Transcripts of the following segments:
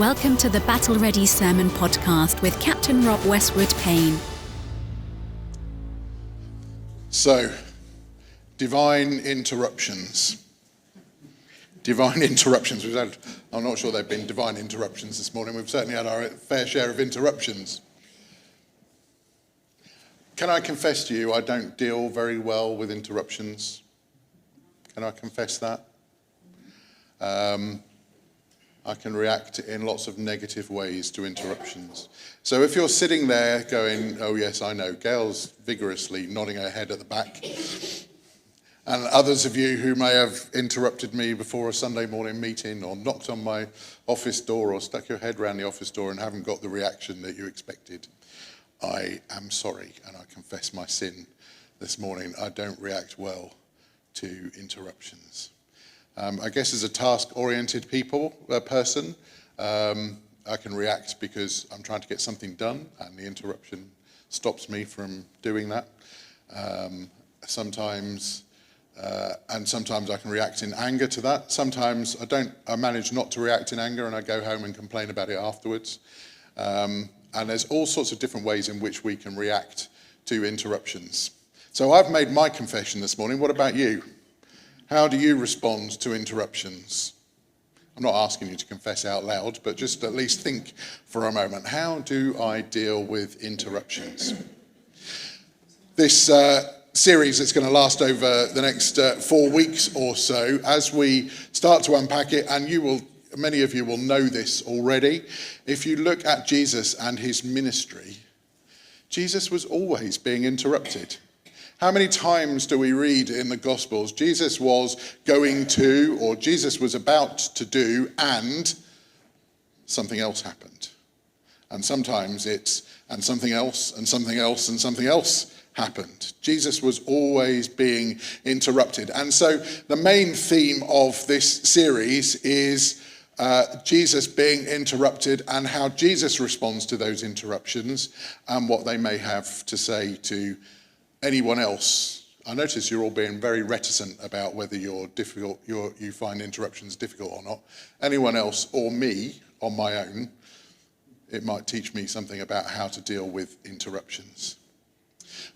Welcome to the Battle Ready Sermon Podcast with Captain Rob Westwood-Payne. So, divine interruptions. Divine interruptions. I'm not sure they've been divine interruptions this morning. We've certainly had our fair share of interruptions. Can I confess to you, I don't deal very well with interruptions? Can I confess that? I can react in lots of negative ways to interruptions. So if you're sitting there going, oh yes, I know, Gail's vigorously nodding her head at the back, and others of you who may have interrupted me before a Sunday morning meeting or knocked on my office door or stuck your head around the office door and haven't got the reaction that you expected, I am sorry and I confess my sin this morning. I don't react well to interruptions. I guess as a task-oriented person, I can react because I'm trying to get something done and the interruption stops me from doing that. Sometimes I can react in anger to that. Sometimes I manage not to react in anger and I go home and complain about it afterwards. And there's all sorts of different ways in which we can react to interruptions. So I've made my confession this morning. What about you? How do you respond to interruptions? I'm not asking you to confess out loud, but just at least think for a moment. How do I deal with interruptions? This series that's going to last over the next 4 weeks or so, as we start to unpack it, and many of you will know this already, if you look at Jesus and his ministry, Jesus was always being interrupted. How many times do we read in the Gospels, Jesus was going to, or Jesus was about to do, and something else happened? And sometimes it's, and something else, and something else, and something else happened. Jesus was always being interrupted. And so the main theme of this series is Jesus being interrupted and how Jesus responds to those interruptions and what they may have to say to anyone else. I notice you're all being very reticent about whether you find interruptions difficult or not. Anyone else or me on my own, it might teach me something about how to deal with interruptions.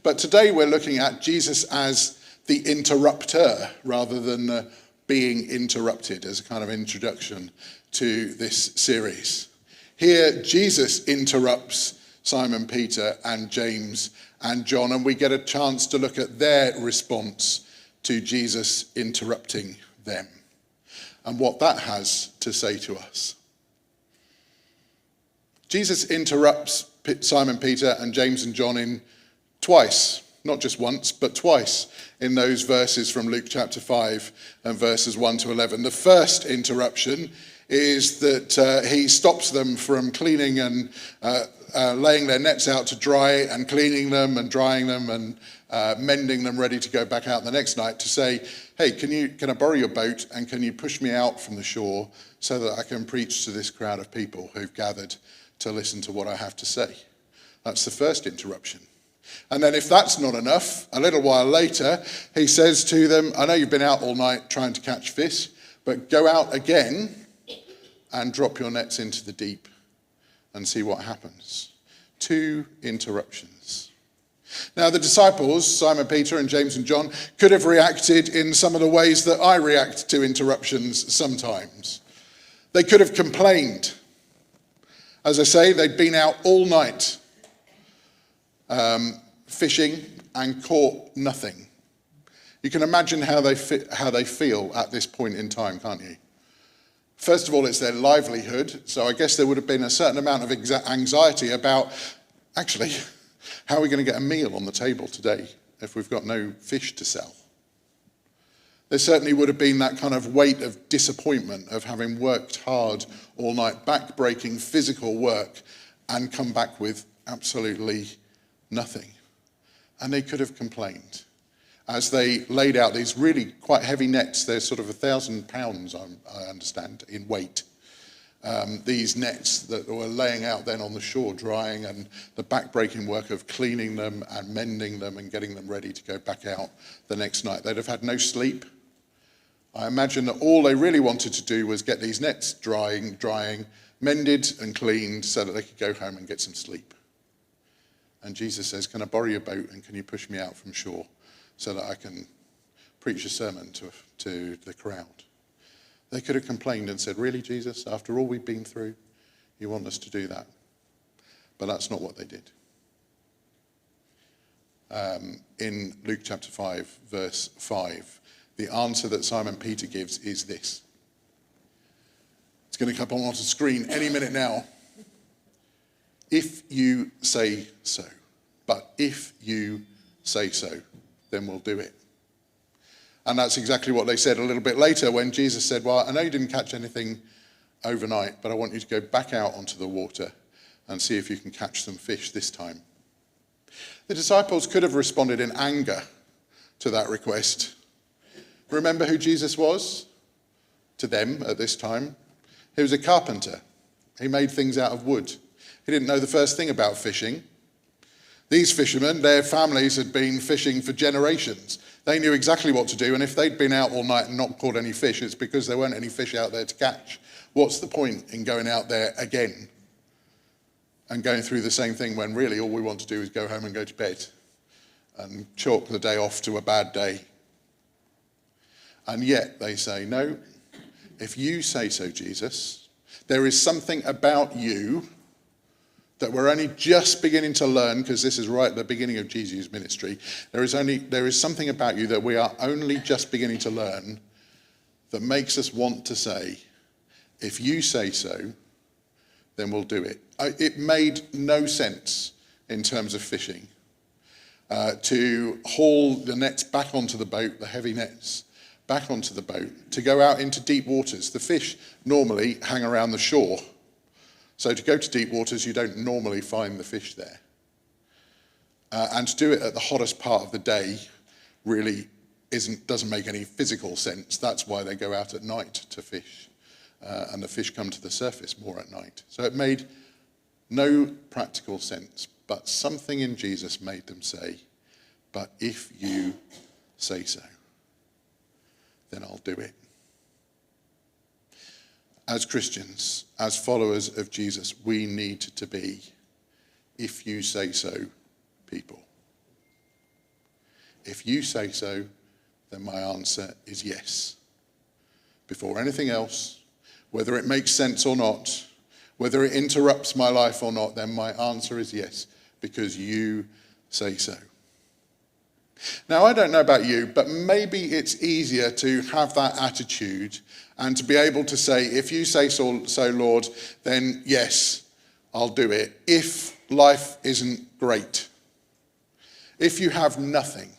But today we're looking at Jesus as the interrupter rather than being interrupted as a kind of introduction to this series. Here Jesus interrupts Simon Peter and James and John, and we get a chance to look at their response to Jesus interrupting them and what that has to say to us. Jesus interrupts Simon Peter and James and John in twice, not just once, but twice in those verses from Luke chapter 5 and verses 1 to 11. The first interruption is that he stops them from cleaning and laying their nets out to dry and cleaning them and drying them and mending them ready to go back out the next night to say, hey, can I borrow your boat and can you push me out from the shore so that I can preach to this crowd of people who've gathered to listen to what I have to say? That's the first interruption. And then if that's not enough, a little while later, he says to them, I know you've been out all night trying to catch fish, but go out again and drop your nets into the deep and see what happens. 2 interruptions. Now the disciples, Simon Peter and James and John, could have reacted in some of the ways that I react to interruptions sometimes. They could have complained. As I say, they'd been out all night fishing and caught nothing. You can imagine how they feel at this point in time, can't you? First of all, it's their livelihood, so I guess there would have been a certain amount of anxiety about, actually, how are we going to get a meal on the table today if we've got no fish to sell? There certainly would have been that kind of weight of disappointment of having worked hard all night, back-breaking physical work, and come back with absolutely nothing. And they could have complained. As they laid out these really quite heavy nets, they're sort of 1,000 pounds, I understand, in weight. These nets that were laying out then on the shore, drying, and the back-breaking work of cleaning them and mending them and getting them ready to go back out the next night. They'd have had no sleep. I imagine that all they really wanted to do was get these nets drying, mended and cleaned so that they could go home and get some sleep. And Jesus says, can I borrow your boat and can you push me out from shore so that I can preach a sermon to the crowd? They could have complained and said, really, Jesus, after all we've been through, you want us to do that? But that's not what they did. In Luke chapter 5, verse 5, the answer that Simon Peter gives is this. It's going to come on the screen any minute now. If you say so, but if you say so, then we'll do it. And that's exactly what they said a little bit later when Jesus said, well, I know you didn't catch anything overnight, but I want you to go back out onto the water and see if you can catch some fish this time. The disciples could have responded in anger to that request. Remember who Jesus was to them at this time? He was a carpenter. He made things out of wood. He didn't know the first thing about fishing. These fishermen, their families had been fishing for generations. They knew exactly what to do, and if they'd been out all night and not caught any fish, it's because there weren't any fish out there to catch. What's the point in going out there again and going through the same thing when really all we want to do is go home and go to bed and chalk the day off to a bad day? And yet they say, no, if you say so, Jesus, there is something about you that we're only just beginning to learn, because this is right at the beginning of Jesus' ministry. There is something about you that we are only just beginning to learn that makes us want to say, if you say so, then we'll do it. It made no sense in terms of fishing to haul the nets back onto the boat, the heavy nets, back onto the boat, to go out into deep waters. The fish normally hang around the shore. So to go to deep waters, you don't normally find the fish there. And to do it at the hottest part of the day really doesn't make any physical sense. That's why they go out at night to fish. And the fish come to the surface more at night. So it made no practical sense. But something in Jesus made them say, but if you say so, then I'll do it. As Christians, as followers of Jesus, we need to be, if you say so, people. If you say so, then my answer is yes. Before anything else, whether it makes sense or not, whether it interrupts my life or not, then my answer is yes, because you say so. Now, I don't know about you, but maybe it's easier to have that attitude and to be able to say, if you say so, Lord, then yes, I'll do it. If life isn't great, if you have nothing,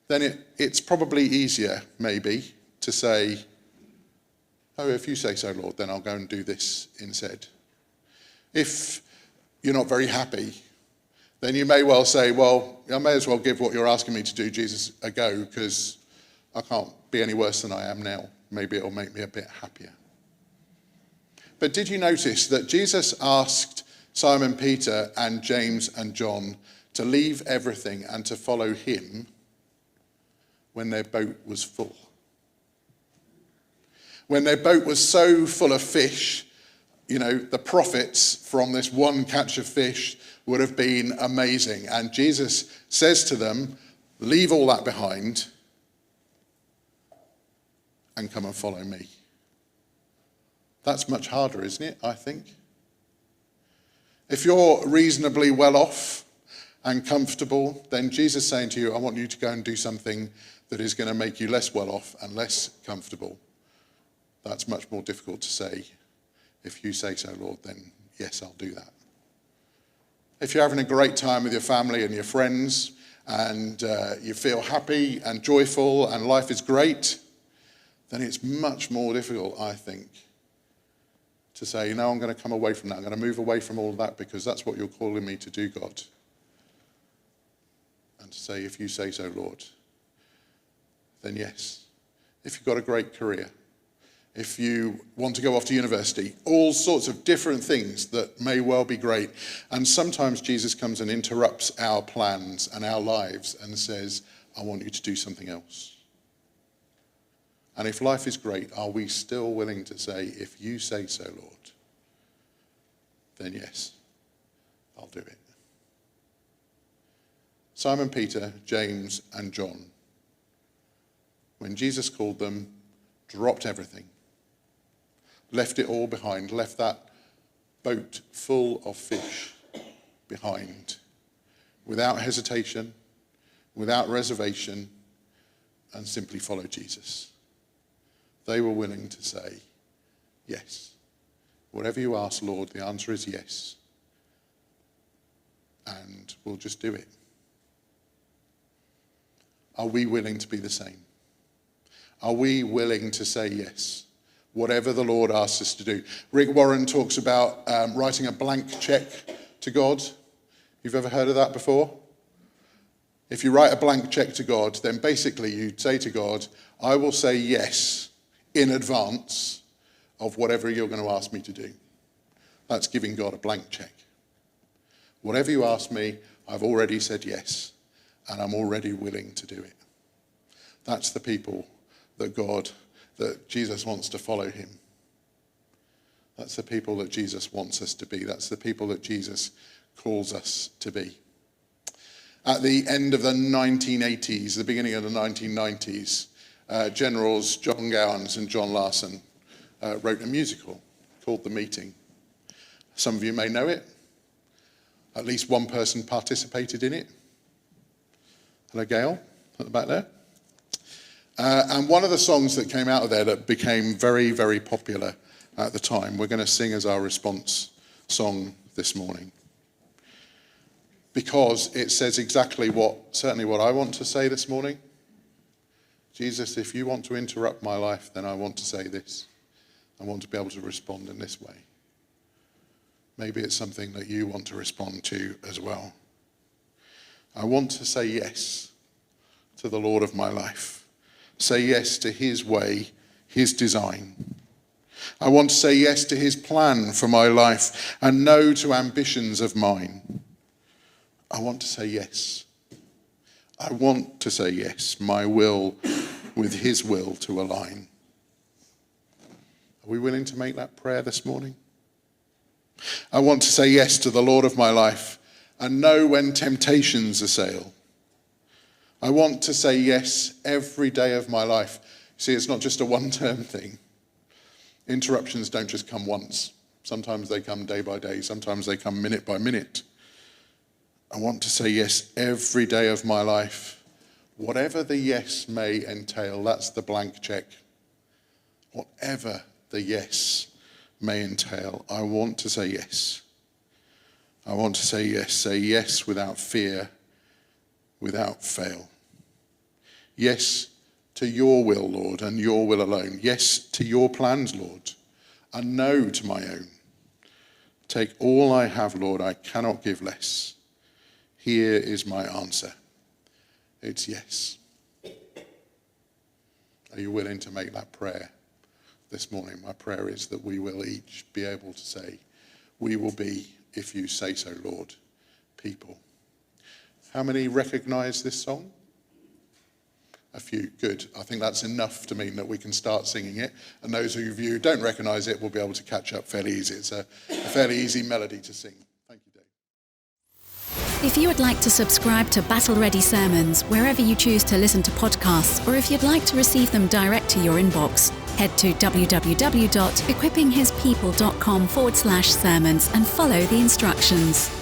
then it's probably easier, maybe, to say, oh, if you say so, Lord, then I'll go and do this instead. If you're not very happy, then you may well say, well, I may as well give what you're asking me to do, Jesus, a go, because I can't be any worse than I am now. Maybe it'll make me a bit happier. But did you notice that Jesus asked Simon Peter and James and John to leave everything and to follow him when their boat was full? When their boat was so full of fish, the profits from this one catch of fish would have been amazing. And Jesus says to them, leave all that behind and come and follow me. That's much harder, isn't it, I think? If you're reasonably well off and comfortable, then Jesus is saying to you, I want you to go and do something that is going to make you less well off and less comfortable. That's much more difficult to say. If you say so, Lord, then yes, I'll do that. If you're having a great time with your family and your friends and you feel happy and joyful and life is great, then it's much more difficult, I think, to say, I'm going to come away from that. I'm going to move away from all of that because that's what you're calling me to do, God. And to say, if you say so, Lord, then yes. If you've got a great career, if you want to go off to university, all sorts of different things that may well be great. And sometimes Jesus comes and interrupts our plans and our lives and says, I want you to do something else. And if life is great, are we still willing to say, if you say so, Lord, then yes, I'll do it. Simon Peter, James, and John, when Jesus called them, dropped everything, left it all behind, left that boat full of fish behind, without hesitation, without reservation, and simply followed Jesus. They were willing to say, yes. Whatever you ask, Lord, the answer is yes. And we'll just do it. Are we willing to be the same? Are we willing to say yes? Whatever the Lord asks us to do. Rick Warren talks about writing a blank check to God. You've ever heard of that before? If you write a blank check to God, then basically you say to God, I will say yes in advance of whatever you're going to ask me to do. That's giving God a blank check. Whatever you ask me, I've already said yes, and I'm already willing to do it. That's the people that Jesus wants to follow him. That's the people that Jesus wants us to be. That's the people that Jesus calls us to be. At the end of the 1980s, the beginning of the 1990s, Generals John Gowans and John Larson wrote a musical called The Meeting. Some of you may know it. At least one person participated in it. Hello, Gail, at the back there. And one of the songs that came out of there that became very, very popular at the time, we're going to sing as our response song this morning. Because it says exactly certainly what I want to say this morning. Jesus, if you want to interrupt my life, then I want to say this. I want to be able to respond in this way. Maybe it's something that you want to respond to as well. I want to say yes to the Lord of my life. Say yes to his way, his design. I want to say yes to his plan for my life and no to ambitions of mine. I want to say yes. I want to say yes, my will with his will to align. Are we willing to make that prayer this morning? I want to say yes to the Lord of my life and know when temptations assail. I want to say yes every day of my life. See, it's not just a one-term thing. Interruptions don't just come once. Sometimes they come day by day. Sometimes they come minute by minute. I want to say yes every day of my life. Whatever the yes may entail, that's the blank check. Whatever the yes may entail, I want to say yes. I want to say yes without fear, without fail. Yes to your will, Lord, and your will alone. Yes to your plans, Lord, and no to my own. Take all I have, Lord, I cannot give less. Here is my answer. It's yes. Are you willing to make that prayer this morning? My prayer is that we will each be able to say, we will be, if you say so, Lord, people. How many recognize this song? A few. Good. I think that's enough to mean that we can start singing it. And those of you who don't recognize it will be able to catch up fairly easy. It's a fairly easy melody to sing. Thank you, Dave. If you would like to subscribe to Battle Ready Sermons wherever you choose to listen to podcasts, or if you'd like to receive them direct to your inbox, head to www.equippinghispeople.com/sermons and follow the instructions.